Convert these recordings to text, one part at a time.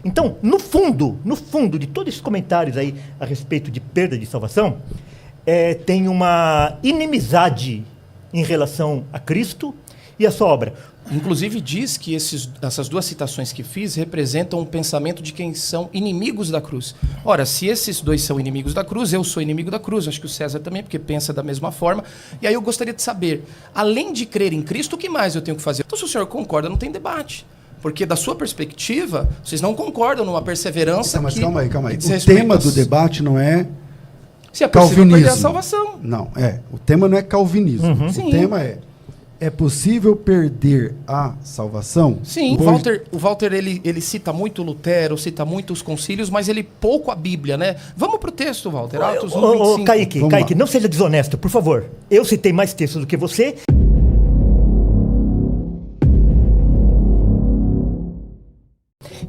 Então, no fundo de todos esses comentários aí a respeito de perda de salvação, tem uma inimizade em relação a Cristo e a sua obra. Inclusive diz que essas duas citações que fiz representam um pensamento de quem são inimigos da cruz. Ora, se esses dois são inimigos da cruz, eu sou inimigo da cruz, acho que o César também, porque pensa da mesma forma. E aí eu gostaria de saber, além de crer em Cristo, o que mais eu tenho que fazer? Então, se o senhor concorda, não tem debate. Porque da sua perspectiva, vocês não concordam numa perseverança. Mas calma aí. O tema tema do debate não é se é possível calvinismo. perder a salvação. Não, o tema não é calvinismo. Sim. O tema é possível perder a salvação? Sim, o Walter ele cita muito Lutero, cita muito os concílios, mas ele pouco a Bíblia, né? Vamos pro texto, Walter. Atos 1:25. Kaique, não seja desonesto, por favor. Eu citei mais textos do que você.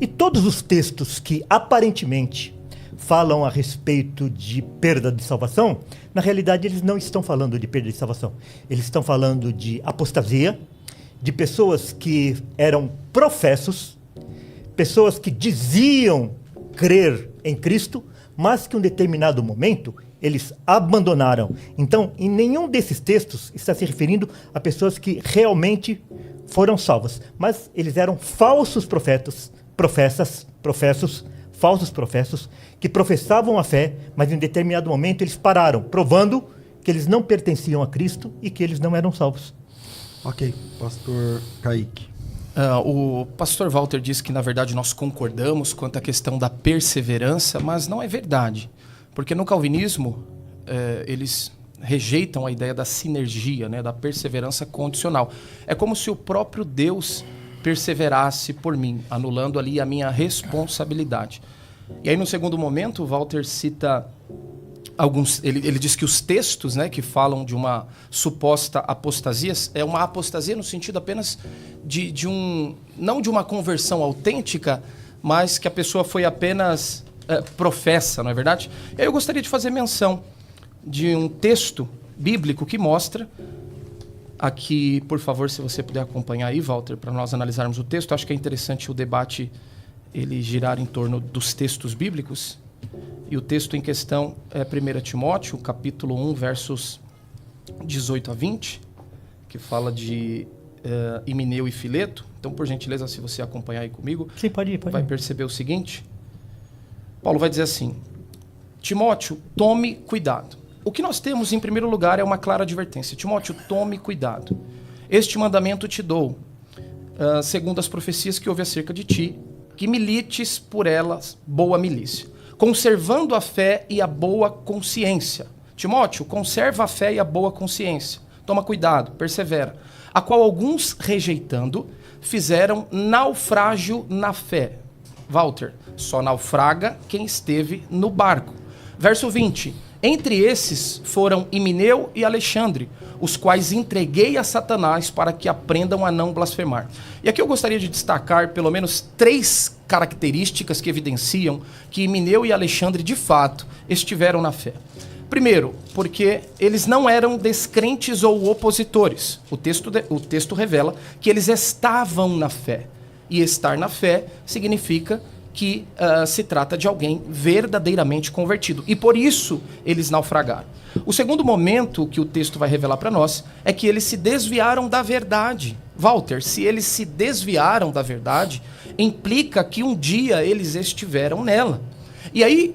E todos os textos que aparentemente falam a respeito de perda de salvação, na realidade eles não estão falando de perda de salvação. Eles estão falando de apostasia, de pessoas que eram professos, pessoas que diziam crer em Cristo, mas que em um determinado momento eles abandonaram. Então, em nenhum desses textos está se referindo a pessoas que realmente foram salvas, mas eles eram falsos profetas, falsos professos, que professavam a fé, mas em um determinado momento eles pararam, provando que eles não pertenciam a Cristo e que eles não eram salvos. Ok, pastor Kaique. O pastor Walter disse que, na verdade, nós concordamos quanto à questão da perseverança, mas não é verdade. Porque no calvinismo, eles rejeitam a ideia da sinergia, né, da perseverança condicional. É como se o próprio Deus perseverasse por mim, anulando ali a minha responsabilidade. E aí, no segundo momento, o Walter cita alguns... Ele diz que os textos, né, que falam de uma suposta apostasia, é uma apostasia no sentido apenas não de uma conversão autêntica, mas que a pessoa foi apenas professa, não é verdade? E aí eu gostaria de fazer menção de um texto bíblico que mostra... Aqui, por favor, se você puder acompanhar aí, Walter, para nós analisarmos o texto. Acho que é interessante o debate ele girar em torno dos textos bíblicos. E o texto em questão é 1 Timóteo, capítulo 1, versos 18 a 20, que fala de Himeneu e Fileto. Então, por gentileza, se você acompanhar aí comigo, sim, pode ir. Vai perceber o seguinte. Paulo vai dizer assim: Timóteo, tome cuidado. O que nós temos, em primeiro lugar, é uma clara advertência. Timóteo, tome cuidado. Este mandamento te dou, segundo as profecias que houve acerca de ti, que milites por elas boa milícia, conservando a fé e a boa consciência. Timóteo, conserva a fé e a boa consciência. Toma cuidado, persevera. A qual alguns, rejeitando, fizeram naufrágio na fé. Walter, só naufraga quem esteve no barco. Verso 20. Entre esses foram Himeneu e Alexandre, os quais entreguei a Satanás para que aprendam a não blasfemar. E aqui eu gostaria de destacar pelo menos 3 características que evidenciam que Himeneu e Alexandre, de fato, estiveram na fé. Primeiro, porque eles não eram descrentes ou opositores. O texto revela que eles estavam na fé. E estar na fé significa que se trata de alguém verdadeiramente convertido. E por isso eles naufragaram. O segundo momento que o texto vai revelar para nós é que eles se desviaram da verdade. Walter, se eles se desviaram da verdade, implica que um dia eles estiveram nela. E aí,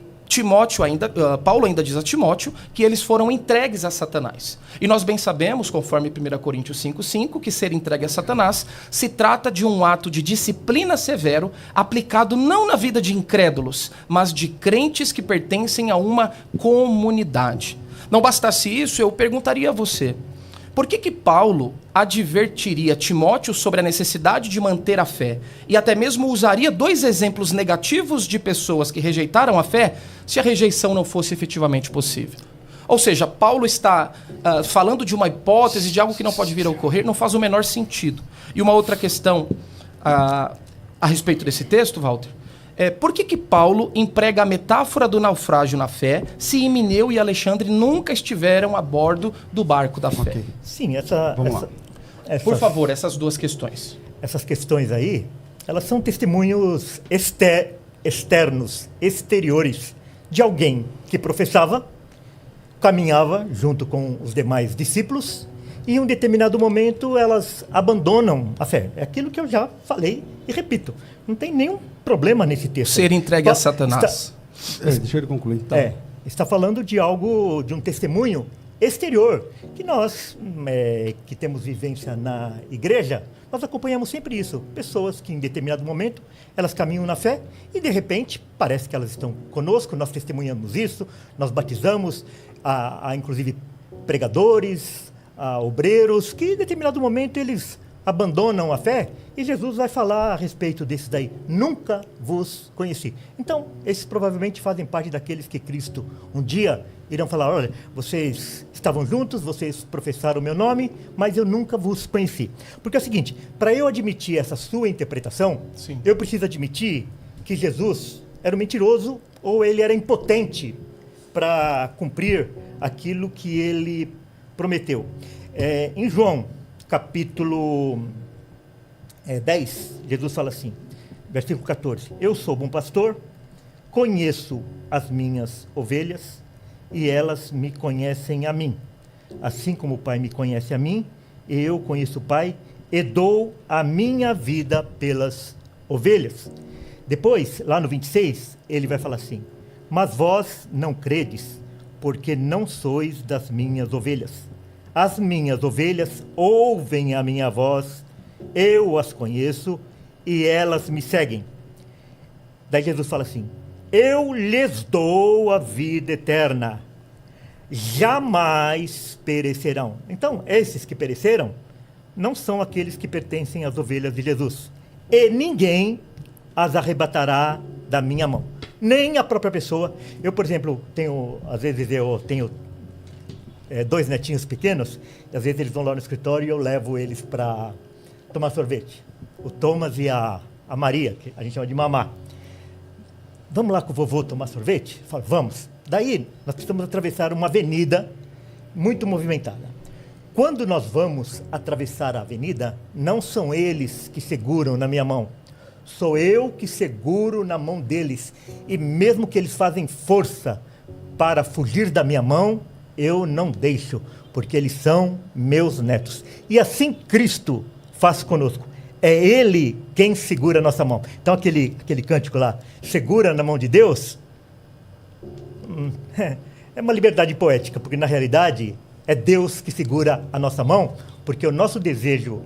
Paulo ainda diz a Timóteo que eles foram entregues a Satanás. E nós bem sabemos, conforme 1 Coríntios 5:5, que ser entregue a Satanás se trata de um ato de disciplina severo aplicado não na vida de incrédulos, mas de crentes que pertencem a uma comunidade. Não bastasse isso, eu perguntaria a você: por que Paulo advertiria Timóteo sobre a necessidade de manter a fé e até mesmo usaria 2 exemplos negativos de pessoas que rejeitaram a fé se a rejeição não fosse efetivamente possível? Ou seja, Paulo está falando de uma hipótese, de algo que não pode vir a ocorrer, não faz o menor sentido. E uma outra questão a respeito desse texto, Walter, por que Paulo emprega a metáfora do naufrágio na fé se Himeneu e Alexandre nunca estiveram a bordo do barco da fé? Okay. Sim, por favor, essas 2 questões. Essas questões aí, elas são testemunhos externos, exteriores, de alguém que professava, caminhava junto com os demais discípulos, e em um determinado momento elas abandonam a fé. É aquilo que eu já falei e repito. Não tem nenhum problema nesse texto. Ser entregue a Satanás. Deixa ele concluir. Então. Está falando de algo, de um testemunho exterior, que nós, que temos vivência na igreja, nós acompanhamos sempre isso. Pessoas que em determinado momento, elas caminham na fé e de repente parece que elas estão conosco, nós testemunhamos isso, nós batizamos, há inclusive pregadores, obreiros, que em determinado momento eles abandonam a fé, e Jesus vai falar a respeito desses daí. Nunca vos conheci. Então, esses provavelmente fazem parte daqueles que Cristo um dia irão falar, olha, vocês estavam juntos, vocês professaram o meu nome, mas eu nunca vos conheci. Porque é o seguinte, para eu admitir essa sua interpretação, Sim. eu preciso admitir que Jesus era um mentiroso ou ele era impotente para cumprir aquilo que ele prometeu. Em João, capítulo 10, Jesus fala assim, versículo 14, eu sou bom pastor, conheço as minhas ovelhas e elas me conhecem a mim. Assim como o Pai me conhece a mim, eu conheço o Pai e dou a minha vida pelas ovelhas. Depois, lá no 26, ele vai falar assim, mas vós não credes, porque não sois das minhas ovelhas. As minhas ovelhas ouvem a minha voz, eu as conheço e elas me seguem. Daí Jesus fala assim, eu lhes dou a vida eterna, jamais perecerão. Então, esses que pereceram não são aqueles que pertencem às ovelhas de Jesus. E ninguém as arrebatará da minha mão. Nem a própria pessoa. Eu, por exemplo, às vezes eu tenho 2 netinhos pequenos, e às vezes eles vão lá no escritório e eu levo eles para tomar sorvete. O Thomas e a Maria, que a gente chama de mamá. Vamos lá com o vovô tomar sorvete? Eu falo, vamos. Daí, nós precisamos atravessar uma avenida muito movimentada. Quando nós vamos atravessar a avenida, não são eles que seguram na minha mão. Sou eu que seguro na mão deles. E mesmo que eles fazem força para fugir da minha mão, eu não deixo, porque eles são meus netos. E assim Cristo faz conosco. É Ele quem segura a nossa mão. Então aquele cântico lá, segura na mão de Deus, é uma liberdade poética, porque na realidade é Deus que segura a nossa mão, porque o nosso desejo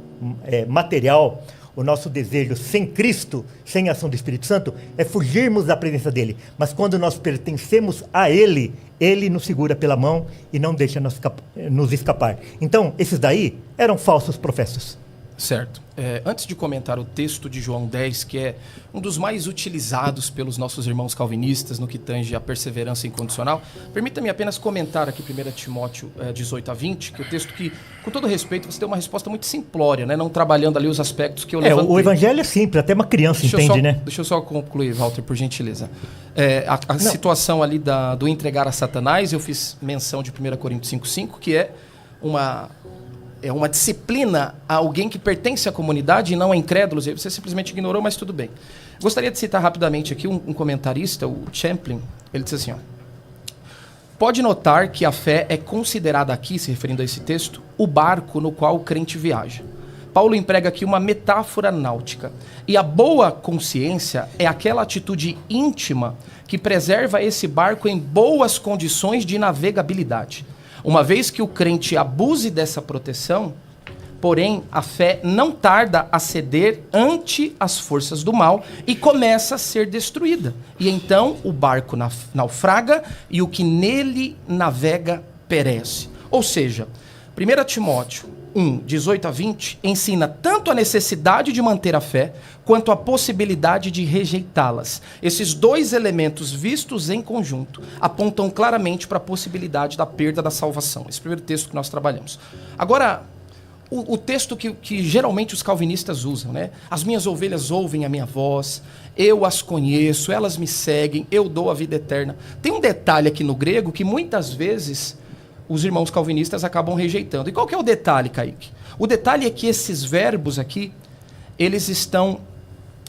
material, o nosso desejo sem Cristo, sem a ação do Espírito Santo, é fugirmos da presença dEle. Mas quando nós pertencemos a Ele, Ele nos segura pela mão e não deixa nos escapar. Então, esses daí eram falsos professos. Certo. Antes de comentar o texto de João 10, que é um dos mais utilizados pelos nossos irmãos calvinistas no que tange a perseverança incondicional, permita-me apenas comentar aqui 1 Timóteo 18 a 20, que é o texto que, com todo respeito, você deu uma resposta muito simplória, né? Não trabalhando ali os aspectos que eu levantei. O evangelho é simples, até uma criança entende, né? Deixa eu só concluir, Walter, por gentileza. A situação ali do entregar a Satanás, eu fiz menção de 1 Coríntios 5,5, que é uma disciplina a alguém que pertence à comunidade e não a incrédulos. Você simplesmente ignorou, mas tudo bem. Gostaria de citar rapidamente aqui um comentarista, o Champlin. Ele disse assim, pode notar que a fé é considerada aqui, se referindo a esse texto, o barco no qual o crente viaja. Paulo emprega aqui uma metáfora náutica. E a boa consciência é aquela atitude íntima que preserva esse barco em boas condições de navegabilidade. Uma vez que o crente abuse dessa proteção, porém, a fé não tarda a ceder ante as forças do mal e começa a ser destruída. E então o barco naufraga e o que nele navega perece. Ou seja, 1 Timóteo 1, 18 a 20, ensina tanto a necessidade de manter a fé, quanto a possibilidade de rejeitá-las. Esses dois elementos vistos em conjunto apontam claramente para a possibilidade da perda da salvação. Esse primeiro texto que nós trabalhamos. Agora, o texto que geralmente os calvinistas usam, né? As minhas ovelhas ouvem a minha voz, eu as conheço, elas me seguem, eu dou a vida eterna. Tem um detalhe aqui no grego que muitas vezes os irmãos calvinistas acabam rejeitando. E qual que é o detalhe, Kaique? O detalhe é que esses verbos aqui, eles estão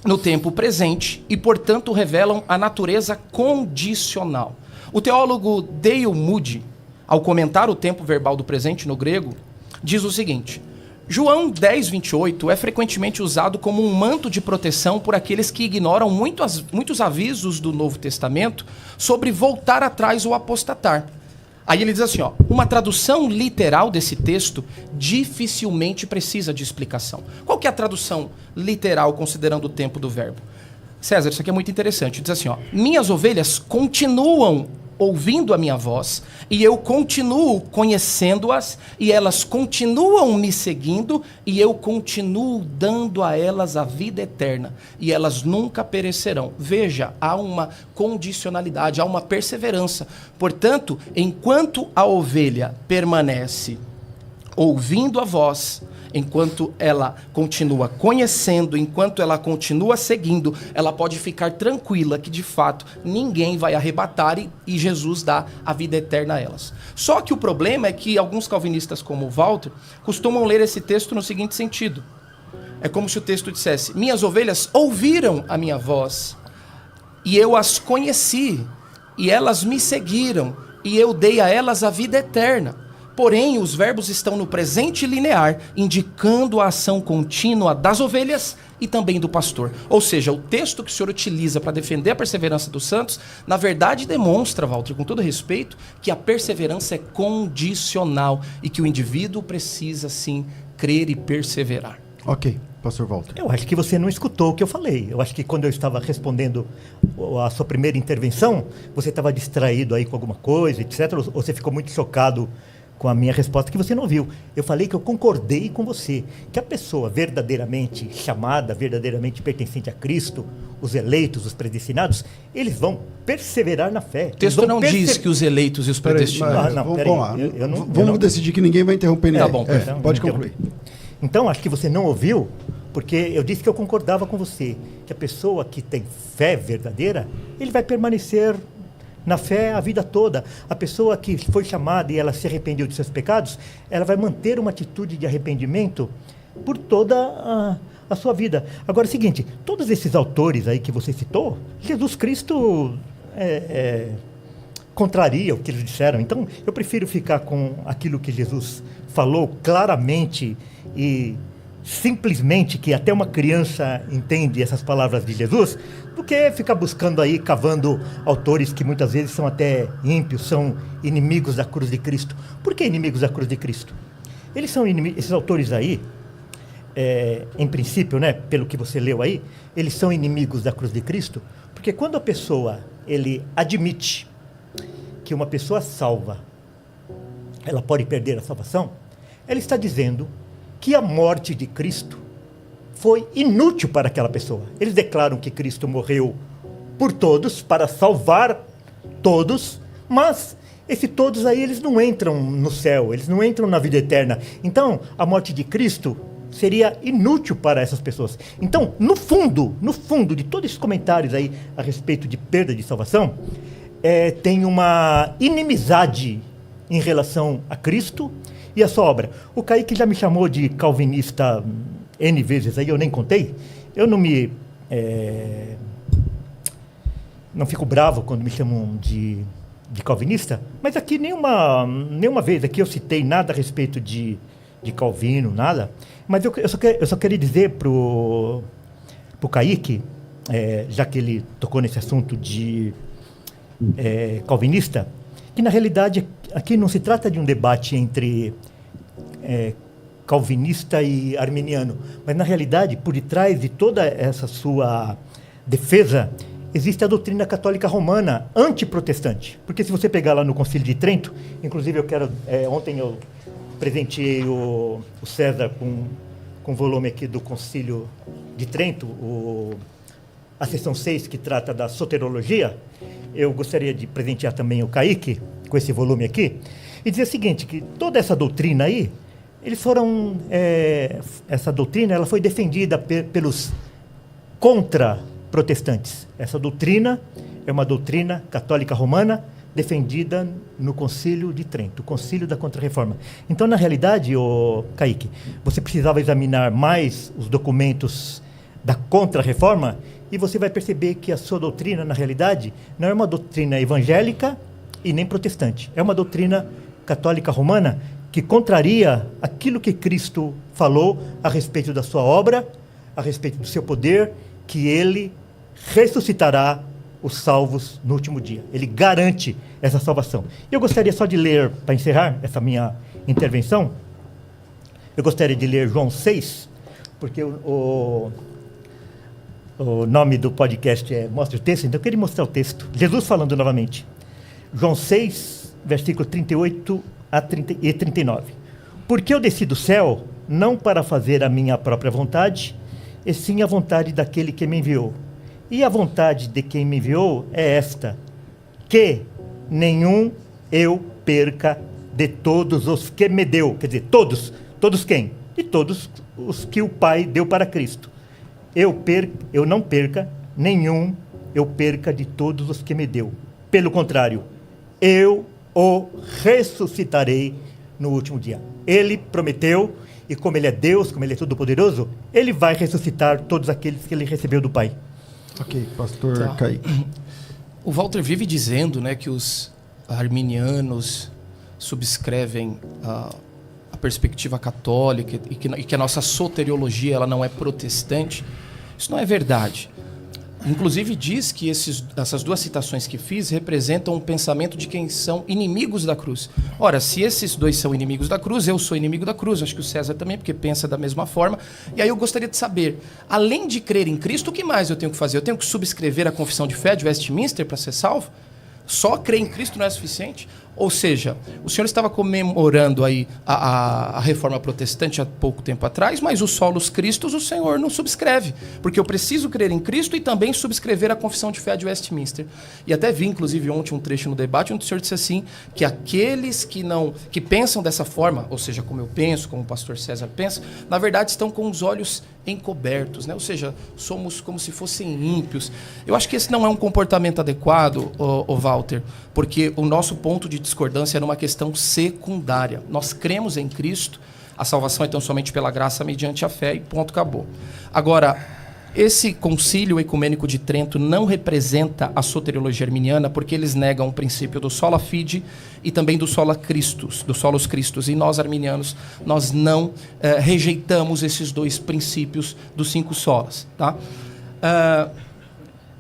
no tempo presente e, portanto, revelam a natureza condicional. O teólogo Dale Moody, ao comentar o tempo verbal do presente no grego, diz o seguinte: João 10:28 é frequentemente usado como um manto de proteção por aqueles que ignoram muitos avisos do Novo Testamento sobre voltar atrás ou apostatar. Aí ele diz assim, ó, uma tradução literal desse texto dificilmente precisa de explicação. Qual que é a tradução literal considerando o tempo do verbo? César, isso aqui é muito interessante. Diz assim, ó, minhas ovelhas continuam ouvindo a minha voz, e eu continuo conhecendo-as, e elas continuam me seguindo, e eu continuo dando a elas a vida eterna, e elas nunca perecerão. Veja, há uma condicionalidade, há uma perseverança. Portanto, enquanto a ovelha permanece ouvindo a voz, enquanto ela continua conhecendo, enquanto ela continua seguindo, ela pode ficar tranquila que, de fato, ninguém vai arrebatar e Jesus dá a vida eterna a elas. Só que o problema é que alguns calvinistas, como o Walter, costumam ler esse texto no seguinte sentido. É como se o texto dissesse, minhas ovelhas ouviram a minha voz, e eu as conheci, e elas me seguiram, e eu dei a elas a vida eterna. Porém, os verbos estão no presente linear, indicando a ação contínua das ovelhas e também do pastor. Ou seja, o texto que o senhor utiliza para defender a perseverança dos santos, na verdade demonstra, Walter, com todo respeito, que a perseverança é condicional e que o indivíduo precisa, sim, crer e perseverar. Ok, pastor Walter. Eu acho que você não escutou o que eu falei. Eu acho que quando eu estava respondendo a sua primeira intervenção, você estava distraído aí com alguma coisa, etc. Ou você ficou muito chocado com a minha resposta que você não ouviu. Eu falei que eu concordei com você, que a pessoa verdadeiramente chamada, verdadeiramente pertencente a Cristo, os eleitos, os predestinados, eles vão perseverar na fé. O texto não diz que os eleitos e os predestinados... Vamos decidir que ninguém vai interromper ninguém. Tá bom, então, pode concluir. Então, acho que você não ouviu, porque eu disse que eu concordava com você, que a pessoa que tem fé verdadeira, ele vai permanecer na fé a vida toda. A pessoa que foi chamada e ela se arrependeu de seus pecados, ela vai manter uma atitude de arrependimento por toda a sua vida. Agora é o seguinte, todos esses autores aí que você citou, Jesus Cristo contraria o que eles disseram. Então, eu prefiro ficar com aquilo que Jesus falou claramente e simplesmente, que até uma criança entende essas palavras de Jesus, do que ficar buscando aí, cavando autores que muitas vezes são até ímpios, são inimigos da cruz de Cristo. Por que inimigos da cruz de Cristo? Eles são inimigos, esses autores aí, em princípio, né, pelo que você leu aí, eles são inimigos da cruz de Cristo, porque quando a pessoa, ele admite que uma pessoa salva, ela pode perder a salvação, ela está dizendo que a morte de Cristo foi inútil para aquela pessoa. Eles declaram que Cristo morreu por todos, para salvar todos, mas esses todos aí, eles não entram no céu, eles não entram na vida eterna. Então, a morte de Cristo seria inútil para essas pessoas. Então, no fundo de todos esses comentários aí a respeito de perda de salvação, tem uma inimizade em relação a Cristo e a sua obra. O Kaique já me chamou de calvinista N vezes aí, eu nem contei. Eu não fico bravo quando me chamam de calvinista, mas aqui nenhuma vez aqui eu citei nada a respeito de Calvino, nada. Mas eu só queria dizer pro Kaique, já que ele tocou nesse assunto de calvinista, que na realidade aqui não se trata de um debate entre calvinista e arminiano, mas na realidade, por detrás de toda essa sua defesa, existe a doutrina católica romana antiprotestante. Porque se você pegar lá no Concílio de Trento, inclusive ontem eu presenteei o César com o volume aqui do Concílio de Trento, a seção 6, que trata da soterologia. Eu gostaria de presentear também o Kaique com esse volume aqui, e dizer o seguinte, que toda essa doutrina aí, essa doutrina ela foi defendida pelos contra-protestantes. Essa doutrina é uma doutrina católica romana defendida no Concílio de Trento, o Concílio da Contra-Reforma. Então, na realidade, Kaique, você precisava examinar mais os documentos da contra-reforma, e você vai perceber que a sua doutrina, na realidade, não é uma doutrina evangélica e nem protestante. É uma doutrina católica romana que contraria aquilo que Cristo falou a respeito da sua obra, a respeito do seu poder, que ele ressuscitará os salvos no último dia. Ele garante essa salvação. Eu gostaria só de ler, para encerrar essa minha intervenção, eu gostaria de ler João 6, porque o nome do podcast é Mostra o Texto, então eu queria mostrar o texto. Jesus falando novamente. João 6, versículo 38 e 39. Porque eu desci do céu, não para fazer a minha própria vontade, e sim a vontade daquele que me enviou. E a vontade de quem me enviou é esta, que nenhum eu perca de todos os que me deu. Quer dizer, todos quem? De todos os que o Pai deu para Cristo. Eu não perca nenhum, eu perca de todos os que me deu. Pelo contrário, eu o ressuscitarei no último dia. Ele prometeu, e como ele é Deus, como ele é todo-poderoso, ele vai ressuscitar todos aqueles que ele recebeu do Pai. Ok, pastor Kaique. O Walter vive dizendo, né, que os arminianos subscrevem a perspectiva católica e que a nossa soteriologia ela não é protestante. Isso não é verdade. Inclusive diz que essas duas citações que fiz representam um pensamento de quem são inimigos da cruz. Ora, se esses dois são inimigos da cruz, eu sou inimigo da cruz, acho que o César também, porque pensa da mesma forma. E aí eu gostaria de saber, além de crer em Cristo, o que mais eu tenho que fazer? Eu tenho que subscrever a confissão de fé de Westminster para ser salvo? Só crer em Cristo não é suficiente? Ou seja, o senhor estava comemorando aí a reforma protestante há pouco tempo atrás, mas os solos cristos o senhor não subscreve, porque eu preciso crer em Cristo e também subscrever a confissão de fé de Westminster. E até vi, inclusive, ontem um trecho no debate onde o senhor disse assim, que aqueles que pensam dessa forma, ou seja, como eu penso, como o pastor César pensa, na verdade estão com os olhos encobertos, né? Ou seja, somos como se fossem ímpios. Eu acho que esse não é um comportamento adequado, o Walter, porque o nosso ponto de discordância é numa questão secundária. Nós cremos em Cristo, a salvação é tão somente pela graça mediante a fé e ponto, acabou. Agora, esse concílio ecumênico de Trento não representa a soteriologia arminiana porque eles negam o princípio do sola fide e também do sola Christus, do solos Christus. E nós, arminianos, nós não rejeitamos esses dois princípios dos 5 solas. Tá?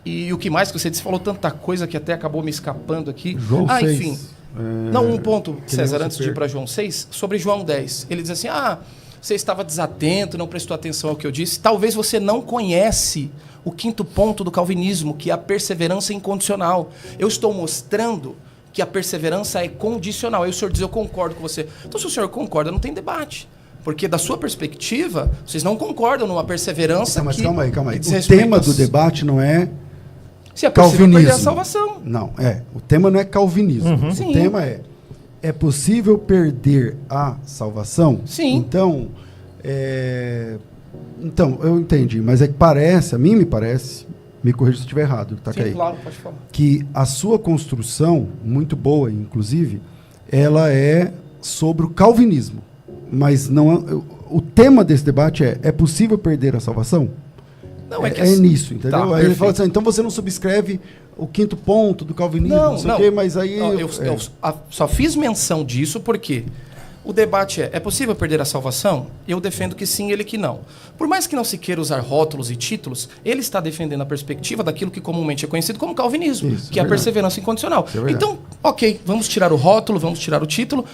E o que mais que você disse? Falou tanta coisa que até acabou me escapando aqui. João 6. Enfim. Não, um ponto, César, antes de ir para João 6, sobre João 10. Ele diz assim, você estava desatento, não prestou atenção ao que eu disse. Talvez você não conhece o 5º ponto do calvinismo, que é a perseverança incondicional. Eu estou mostrando que a perseverança é condicional. Aí o senhor diz, eu concordo com você. Então, se o senhor concorda, não tem debate. Porque, da sua perspectiva, vocês não concordam numa perseverança mas que... calma aí. Que o tema do debate não é se a calvinismo. Perder a salvação. Não, o tema não é calvinismo. Uhum. O Sim. tema é possível perder a salvação? Sim. Então, eu entendi, mas é que parece, a mim me parece, me corrija se eu estiver errado, tá, Sim, Kaique? claro, pode falar. Que a sua construção, muito boa, inclusive, ela é sobre o calvinismo. Mas não o tema desse debate é possível perder a salvação? Não, é que nisso, entendeu? Tá, aí perfeito. ele fala assim, então você não subscreve o 5º ponto do calvinismo, não sei o quê, mas aí... Eu só fiz menção disso porque o debate é possível perder a salvação? Eu defendo que sim, ele que não. Por mais que não se queira usar rótulos e títulos, ele está defendendo a perspectiva daquilo que comumente é conhecido como calvinismo, Isso, que é a perseverança incondicional. É então, ok, vamos tirar o rótulo, vamos tirar o título,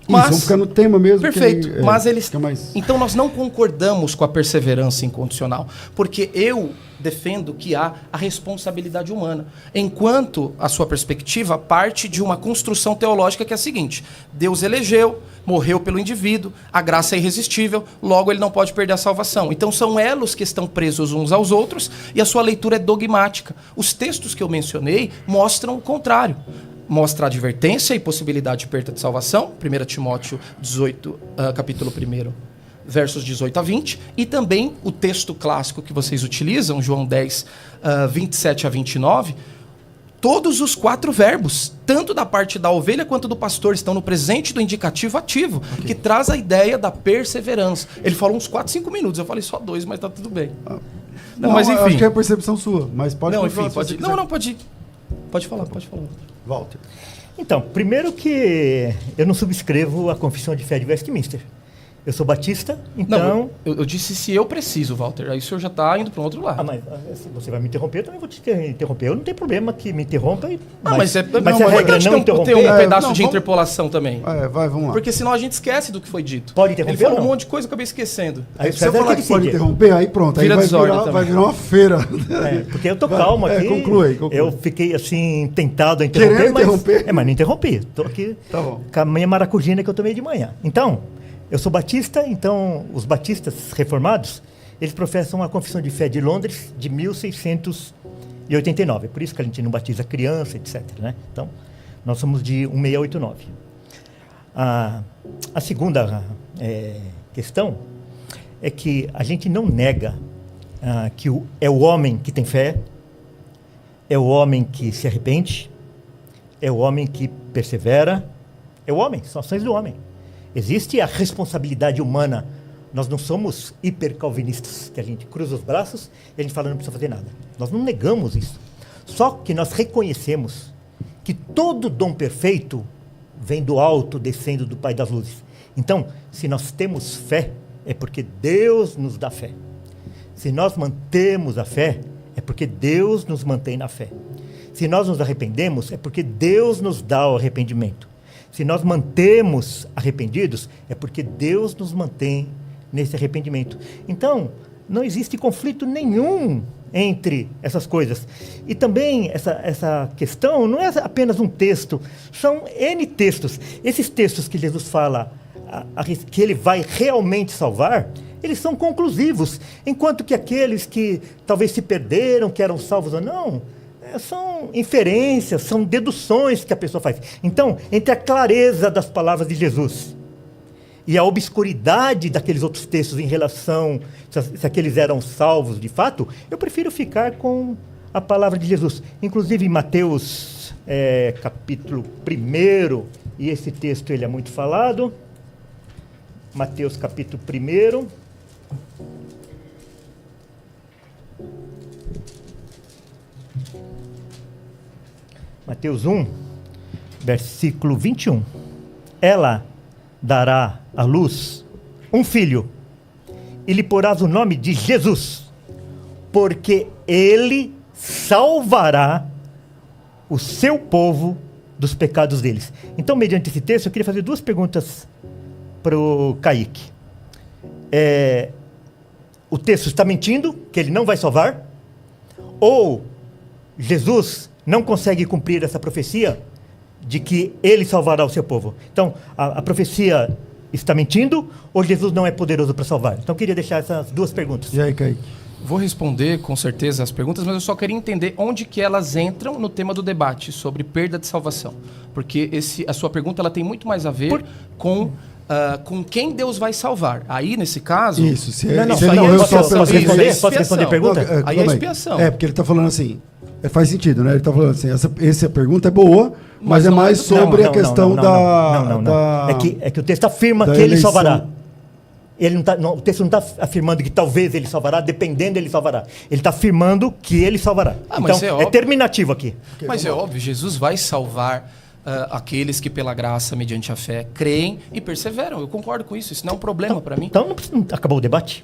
mas vamos ficar no tema mesmo. Perfeito, mas eles... mais... Então nós não concordamos com a perseverança incondicional, porque eu defendo que há a responsabilidade humana, enquanto a sua perspectiva parte de uma construção teológica que é a seguinte: Deus elegeu, morreu pelo indivíduo, a graça é irresistível, logo ele não pode perder a salvação. Então são elos que estão presos uns aos outros e a sua leitura é dogmática. Os textos que eu mencionei mostram o contrário. Mostra a advertência e possibilidade de perda de salvação, 1 Timóteo 18, capítulo 1, versos 18 a 20, e também o texto clássico que vocês utilizam, João 10, 27 a 29, todos os 4 verbos, tanto da parte da ovelha quanto do pastor, estão no presente do indicativo ativo, que traz a ideia da perseverança. Ele falou uns 4, 5 minutos, eu falei só 2, mas tá tudo bem. Não, mas enfim. Acho que é a percepção sua, mas pode Não, continuar enfim, se pode. você quiser. Não, pode ir. Pode falar. Walter. Então, primeiro que eu não subscrevo a Confissão de Fé de Westminster. Eu sou batista, então... Não, eu disse se eu preciso, Walter. Aí o senhor já está indo para um outro lado. mas se você vai me interromper, eu também vou te interromper. Eu não tenho problema que me interrompa. Mas se a não, regra é não tem interromper... um pedaço não, de vamos- interpolação também. Vamos lá. Porque senão a gente esquece do que foi dito. Pode interromper Ele falou ou um não? monte de coisa, eu acabei esquecendo. Aí Se eu falar que pode decide. interromper, aí pronto. Aí Vira vai desordem virar, também. vai virar uma feira. Porque eu tô Vai, calmo aqui. conclui. Eu fiquei assim, tentado a interromper. Querendo interromper? Mas não interrompi. Tô aqui Tá bom. com a minha maracujina que eu tomei de manhã. Então, eu sou batista, então os batistas reformados, eles professam a Confissão de Fé de Londres de 1689. Por isso que a gente não batiza criança, etc. Né? Então, nós somos de 1689. A segunda questão é que a gente não nega que é o homem que tem fé, é o homem que se arrepende, é o homem que persevera, é o homem, são ações do homem. Existe a responsabilidade humana. Nós não somos hipercalvinistas, que a gente cruza os braços e a gente fala não precisa fazer nada. Nós não negamos isso. Só que nós reconhecemos que todo dom perfeito vem do alto, descendo do Pai das Luzes. Então, se nós temos fé, é porque Deus nos dá fé. Se nós mantemos a fé, é porque Deus nos mantém na fé. Se nós nos arrependemos, é porque Deus nos dá o arrependimento. Se nós mantemos arrependidos, é porque Deus nos mantém nesse arrependimento. Então, não existe conflito nenhum entre essas coisas. E também essa questão não é apenas um texto, são N textos. Esses textos que Jesus fala que ele vai realmente salvar, eles são conclusivos, enquanto que aqueles que talvez se perderam, que eram salvos ou não, são inferências, são deduções que a pessoa faz. Então, entre a clareza das palavras de Jesus e a obscuridade daqueles outros textos em relação se aqueles eram salvos de fato, eu prefiro ficar com a palavra de Jesus. Inclusive em Mateus capítulo 1, e esse texto ele é muito falado, Mateus capítulo 1, Mateus 1, versículo 21. Ela dará à luz um filho, e lhe porás o nome de Jesus, porque ele salvará o seu povo dos pecados deles. Então, mediante esse texto, eu queria fazer duas perguntas para o Kaique. O texto está mentindo, que ele não vai salvar? Ou Jesus não consegue cumprir essa profecia de que ele salvará o seu povo? Então, a profecia está mentindo ou Jesus não é poderoso para salvar? Então, eu queria deixar essas duas perguntas. E aí, Kaique? Vou responder com certeza as perguntas, mas eu só queria entender onde que elas entram no tema do debate sobre perda de salvação. Porque a sua pergunta ela tem muito mais a ver com quem Deus vai salvar. Aí, nesse caso... Isso, se Não, se ele só morreu posso só pela responder? expiação. Posso responder a pergunta? Não, Aí é calma expiação. Porque ele está falando assim, faz sentido, né? Ele está falando assim, essa pergunta é boa, mas é não mais é- sobre a questão Não. da... É que o texto afirma da que ele eleição. salvará. O texto não está afirmando que talvez ele salvará, dependendo ele salvará. Ele está afirmando que ele salvará. mas Então, é é óbvio. terminativo aqui. Mas é óbvio, Jesus vai salvar aqueles que pela graça, mediante a fé, creem e perseveram. Eu concordo com isso, isso não é um problema para mim. Então, não acabou o debate?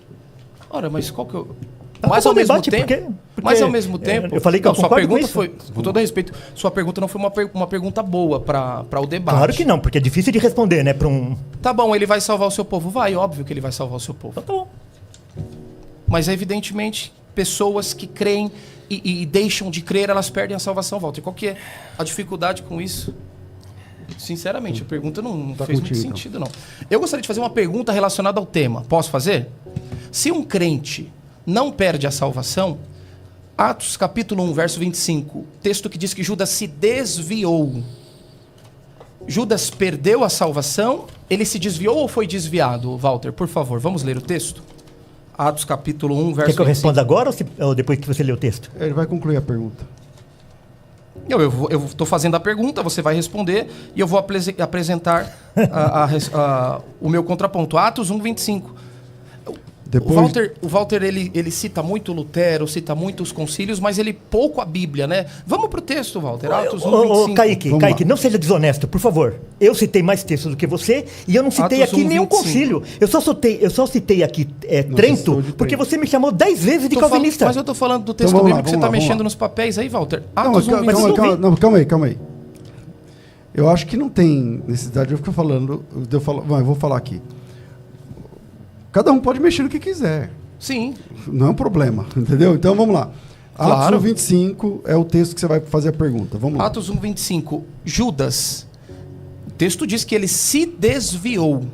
Ora, mas qual que eu... Acabou Mas ao o mesmo debate, tempo, porque mas ao mesmo tempo, eu falei que eu sua concordo com pergunta isso. foi, com todo respeito, sua pergunta não foi uma pergunta boa para o debate. Claro que não, porque é difícil de responder, né? Para um... Tá bom, ele vai salvar o seu povo? Vai, óbvio que ele vai salvar o seu povo. Então, tá bom. Mas evidentemente, pessoas que creem e deixam de crer, elas perdem a salvação, Walter. Qual que é a dificuldade com isso? Sinceramente, a pergunta não Tá fez contigo, muito sentido, não. Eu gostaria de fazer uma pergunta relacionada ao tema. Posso fazer? Se um crente não perde a salvação, Atos capítulo 1, verso 25, texto que diz que Judas se desviou. Judas perdeu a salvação, ele se desviou ou foi desviado? Walter, por favor, vamos ler o texto? Atos capítulo 1, verso Quer que eu 25. responda agora ou depois que você lê o texto? Ele vai concluir a pergunta. Eu estou fazendo a pergunta, você vai responder e eu vou apresentar o meu contraponto. Atos 1, 25. Depois... O Walter ele cita muito Lutero, cita muito os concílios, mas ele pouco a Bíblia, né? Vamos pro texto, Walter. Atos 1:25. Kaique, não seja desonesto, por favor. Eu citei mais textos do que você e eu não citei Atos aqui 1:25. nenhum concílio. Eu só citei aqui Trento porque você me chamou 10 vezes de calvinista. Mas eu tô falando do texto Então, vamos lá, bíblico que você tá vamos mexendo lá. nos papéis aí, Walter. Não, Atos mas 1:25. calma aí. Eu acho que não tem necessidade de eu ficar falando. Eu vou falar aqui. Cada um pode mexer no que quiser. Sim. Não é um problema, entendeu? Então vamos lá. Claro. Atos 1:25 é o texto que você vai fazer a pergunta. Vamos lá. Atos 1:25. Judas. O texto diz que ele se desviou.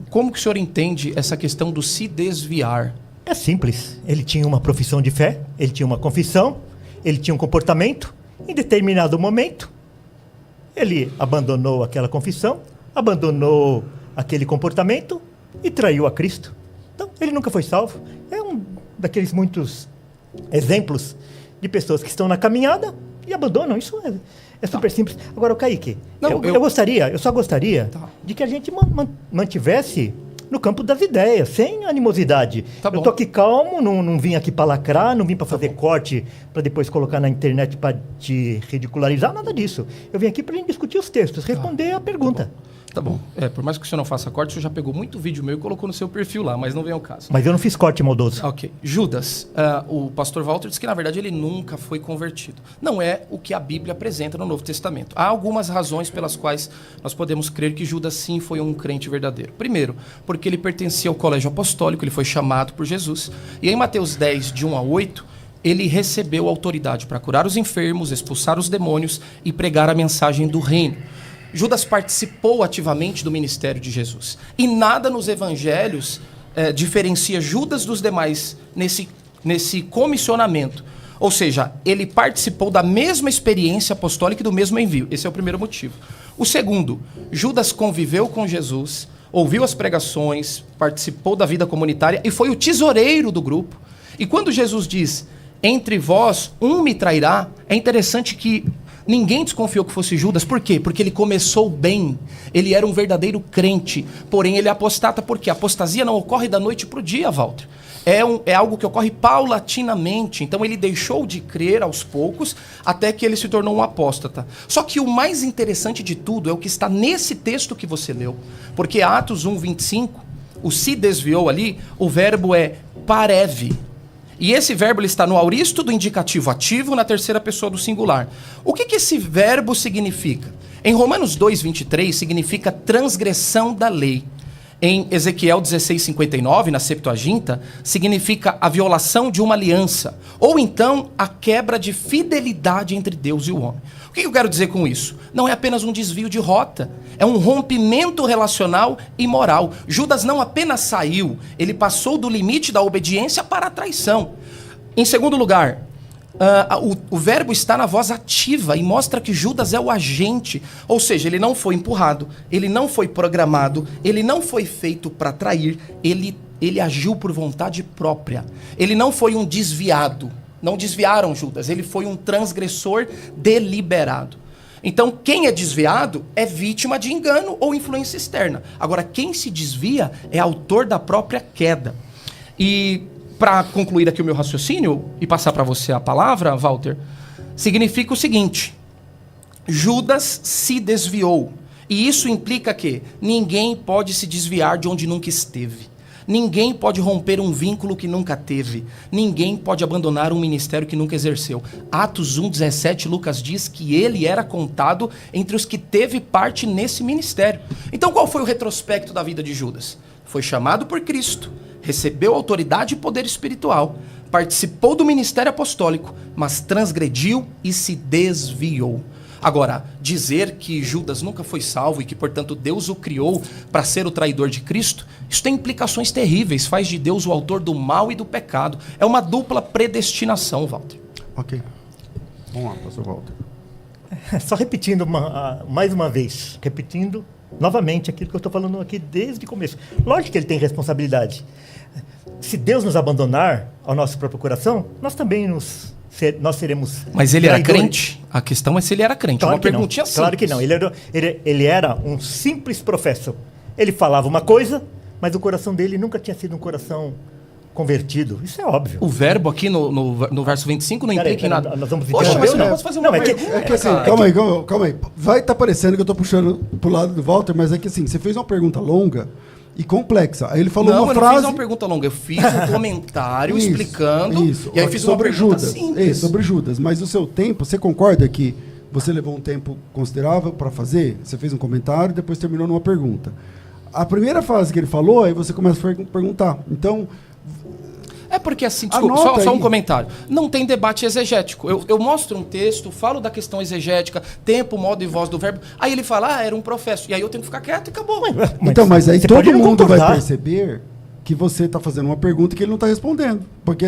Como que o senhor entende essa questão do se desviar? É simples. Ele tinha uma profissão de fé, ele tinha uma confissão, ele tinha um comportamento. Em determinado momento, ele abandonou aquela confissão, abandonou aquele comportamento e traiu a Cristo. Então, ele nunca foi salvo. É um daqueles muitos exemplos de pessoas que estão na caminhada e abandonam. Isso é super simples. Agora, o Kaique, Não, eu só gostaria Tá. de que a gente mantivesse no campo das ideias, sem animosidade. Tá bom. Eu tô aqui calmo, não vim aqui para lacrar, não vim para fazer corte para depois colocar na internet para te ridicularizar, nada disso. Eu vim aqui para gente discutir os textos, responder a pergunta. Tá bom. Por mais que o senhor não faça corte, o senhor já pegou muito vídeo meu e colocou no seu perfil lá, mas não vem ao caso. Mas eu não fiz corte maldoso. Ok. Judas, o pastor Walter disse que na verdade ele nunca foi convertido. Não é o que a Bíblia apresenta no Novo Testamento. Há algumas razões pelas quais nós podemos crer que Judas sim foi um crente verdadeiro. Primeiro, porque ele pertencia ao colégio apostólico, ele foi chamado por Jesus. E em Mateus 10, de 1 a 8, ele recebeu autoridade para curar os enfermos, expulsar os demônios e pregar a mensagem do reino. Judas participou ativamente do ministério de Jesus. E nada nos evangelhos diferencia Judas dos demais nesse comissionamento. Ou seja, ele participou da mesma experiência apostólica e do mesmo envio. Esse é o primeiro motivo. O segundo, Judas conviveu com Jesus, ouviu as pregações, participou da vida comunitária e foi o tesoureiro do grupo. E quando Jesus diz, entre vós um me trairá, é interessante que ninguém desconfiou que fosse Judas. Por quê? Porque ele começou bem. Ele era um verdadeiro crente. Porém, ele apostata porque a apostasia não ocorre da noite para o dia, Walter. É algo que ocorre paulatinamente. Então, ele deixou de crer aos poucos até que ele se tornou um apóstata. Só que o mais interessante de tudo é o que está nesse texto que você leu. Porque Atos 1:25, o se desviou ali, o verbo é pareve. E esse verbo ele está no auristo do indicativo ativo, na terceira pessoa do singular. O que esse verbo significa? Em Romanos 2:23, significa transgressão da lei. Em Ezequiel 16:59, na Septuaginta, significa a violação de uma aliança. Ou então, a quebra de fidelidade entre Deus e o homem. O que eu quero dizer com isso? Não é apenas um desvio de rota. É um rompimento relacional e moral. Judas não apenas saiu, ele passou do limite da obediência para a traição. Em segundo lugar, o verbo está na voz ativa e mostra que Judas é o agente. Ou seja, ele não foi empurrado, ele não foi programado, ele não foi feito para trair, ele agiu por vontade própria. Ele não foi um desviado. Não desviaram Judas, ele foi um transgressor deliberado. Então, quem é desviado é vítima de engano ou influência externa. Agora, quem se desvia é autor da própria queda. E para concluir aqui o meu raciocínio e passar para você a palavra, Walter, significa o seguinte: Judas se desviou. E isso implica que ninguém pode se desviar de onde nunca esteve. Ninguém pode romper um vínculo que nunca teve. Ninguém pode abandonar um ministério que nunca exerceu. Atos 1:17, Lucas diz que ele era contado entre os que teve parte nesse ministério. Então qual foi o retrospecto da vida de Judas? Foi chamado por Cristo, recebeu autoridade e poder espiritual, participou do ministério apostólico, mas transgrediu e se desviou. Agora, dizer que Judas nunca foi salvo e que, portanto, Deus o criou para ser o traidor de Cristo, isso tem implicações terríveis, faz de Deus o autor do mal e do pecado. É uma dupla predestinação, Walter. Ok. Vamos lá, pastor Walter. Só repetindo mais uma vez, repetindo novamente aquilo que eu estou falando aqui desde o começo. Lógico que ele tem responsabilidade. Se Deus nos abandonar ao nosso próprio coração, nós também nós seremos... Mas ele era traidores. crente? A questão é se ele era crente. Claro Uma que perguntinha não. simples. Claro que não. Ele era um simples professo. Ele falava uma coisa, mas o coração dele nunca tinha sido um coração convertido. Isso é óbvio. O verbo aqui no verso 25 não implica em nada. Nós vamos Poxa, mas eu não né? posso fazer uma pergunta. É que assim, Cara, calma aí. Vai estar parecendo que eu tô puxando pro lado do Walter, mas é que assim, você fez uma pergunta longa e complexa. Aí ele falou não, uma eu frase... não fiz uma pergunta longa. Eu fiz um comentário explicando. Isso. E aí fiz uma sobre pergunta Judas. simples. Sobre Judas. Mas o seu tempo, você concorda que você levou um tempo considerável para fazer? Você fez um comentário e depois terminou numa pergunta. A primeira frase que ele falou, aí você começa a perguntar. Então... É porque assim, desculpa, só um comentário. Não tem debate exegético. Eu mostro um texto, falo da questão exegética, tempo, modo e voz do verbo. Aí ele fala, era um professo. E aí eu tenho que ficar quieto e acabou. Mas aí todo mundo vai concordar. perceber que você está fazendo uma pergunta que ele não está respondendo. Porque,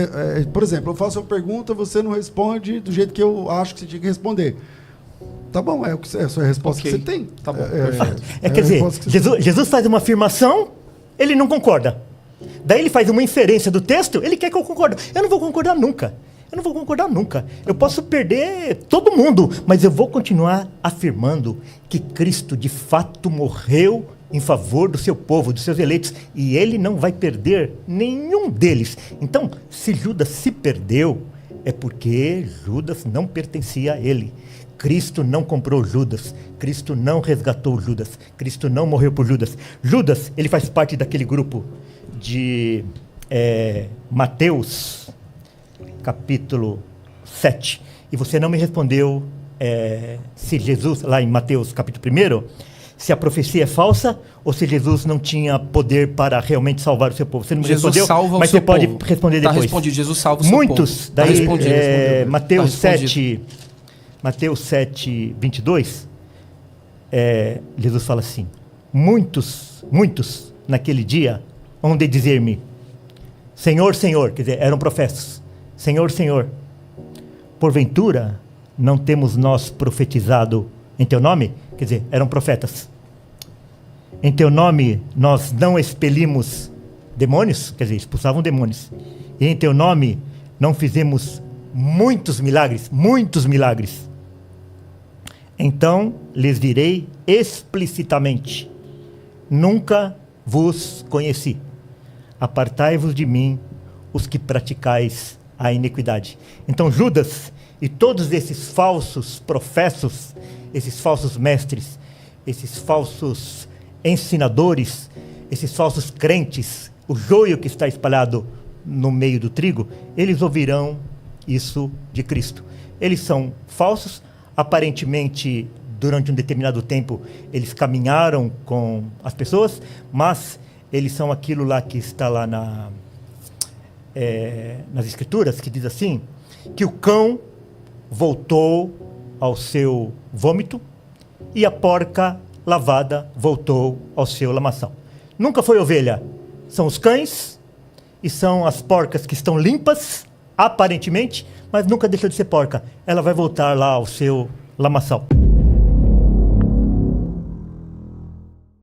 por exemplo, eu faço uma pergunta, você não responde do jeito que eu acho que você tinha que responder. Tá bom, é a sua resposta que você tem. Tá bom, Quer a dizer, resposta que você Jesus faz uma afirmação, ele não concorda. Daí ele faz uma inferência do texto, ele quer que eu concorde. Eu não vou concordar nunca. Eu posso perder todo mundo, mas eu vou continuar afirmando que Cristo de fato morreu em favor do seu povo, dos seus eleitos, e ele não vai perder nenhum deles. Então, se Judas se perdeu, é porque Judas não pertencia a ele. Cristo não comprou Judas, Cristo não resgatou Judas, Cristo não morreu por Judas. Judas, ele faz parte daquele grupo de Mateus, capítulo 7. E você não me respondeu se Jesus, lá em Mateus, capítulo 1, se a profecia é falsa ou se Jesus não tinha poder para realmente salvar o seu povo. Você não me respondeu, mas você pode responder depois. Está respondido, Jesus salva o seu Muitos, povo. daí, Respondeu. Mateus 7, 22, Jesus fala assim, muitos naquele dia hão de dizer-me, Senhor, Senhor, quer dizer, eram profetas, Senhor, Senhor, porventura não temos nós profetizado em teu nome? Quer dizer, eram profetas. Em teu nome nós não expelimos demônios? Quer dizer, expulsavam demônios. E em teu nome não fizemos muitos milagres? Então lhes direi explicitamente, nunca vos conheci. Apartai-vos de mim, os que praticais a iniquidade. Então Judas e todos esses falsos professos, esses falsos mestres, esses falsos ensinadores, esses falsos crentes, o joio que está espalhado no meio do trigo, eles ouvirão isso de Cristo. Eles são falsos, aparentemente, durante um determinado tempo, eles caminharam com as pessoas, mas eles são aquilo lá que está lá nas Escrituras, que diz assim, que o cão voltou ao seu vômito e a porca lavada voltou ao seu lamaçal. Nunca foi ovelha, são os cães e são as porcas que estão limpas, aparentemente, mas nunca deixou de ser porca. Ela vai voltar lá ao seu lamaçal.